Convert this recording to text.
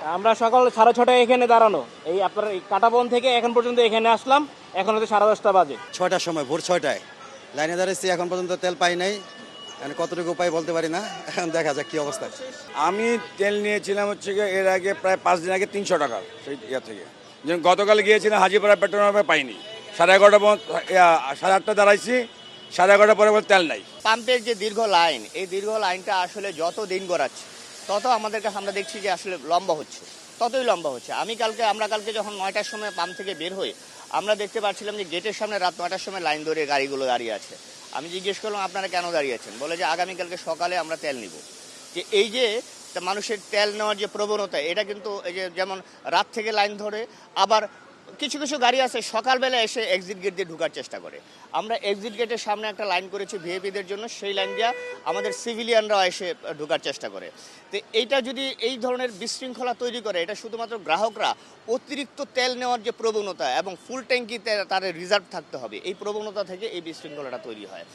আমরা সকাল 6:30 এখানে দাঁড়ানো, এই আপনার এই কাটাবন থেকে এখন পর্যন্ত এখানে আসলাম, এখন হচ্ছে 10:30 বাজে। 6টার সময়, ভোর 6টায় লাইনে দাঁড়িয়েছি, এখন পর্যন্ত তেল পাই নাই। এখন কতটুকু পাই বলতে পারি না, এখন দেখা যাক কি অবস্থা। আমি তেল নিয়েছিলাম হচ্ছে গিয়ে এর আগে প্রায় 5 দিন আগে 300 টাকা সেই ইয়া থেকে। যেমন গতকাল গিয়েছিলাম হাজিপাড়া পেট্রোল পাম্পে পাইনি, 11:30 8:30 দাঁড়াইছি, 11:30 পরে বলে তেল নাই। পাম্পের যে দীর্ঘ লাইন, এই দীর্ঘ লাইনটা আসলে যত দিন গড়াচ্ছে তত আমাদের কাছে আমরা দেখছি যে আসলে লম্বা হচ্ছে, ততই লম্বা হচ্ছে। আমরা কালকে যখন 9টার সময় পাম্প থেকে বের হই, আমরা দেখতে পাচ্ছিলাম যে গেটের সামনে রাত 9টার সময় লাইন ধরে গাড়িগুলো দাঁড়িয়ে আছে। আমি জিজ্ঞেস করলাম আপনারা কেন দাঁড়িয়ে আছেন, বলে যে আগামীকালকে সকালে আমরা তেল নিব। যে এই যে মানুষের তেল নেওয়ার যে প্রবণতা, এটা কিন্তু এই যে যেমন রাত থেকে লাইন ধরে, আবার কিছু কিছু গাড়ি আছে সকালবেলা এসে এক্সিট গেট দিয়ে ঢোকার চেষ্টা করে। আমরা এক্সিট গেটের সামনে একটা লাইন করেছি ভিআইপিদের জন্য, সেই লাইন দিয়ে আমাদের সিভিলিয়ানরাও এসে ঢোকার চেষ্টা করে। তো এইটা যদি এই ধরনের বিশৃঙ্খলা তৈরি করে, এটা শুধুমাত্র গ্রাহকরা অতিরিক্ত তেল নেওয়ার যে প্রবণতা এবং ফুল ট্যাঙ্কিতে তাদের রিজার্ভ থাকতে হবে, এই প্রবণতা থেকে এই বিশৃঙ্খলাটা তৈরি হয়।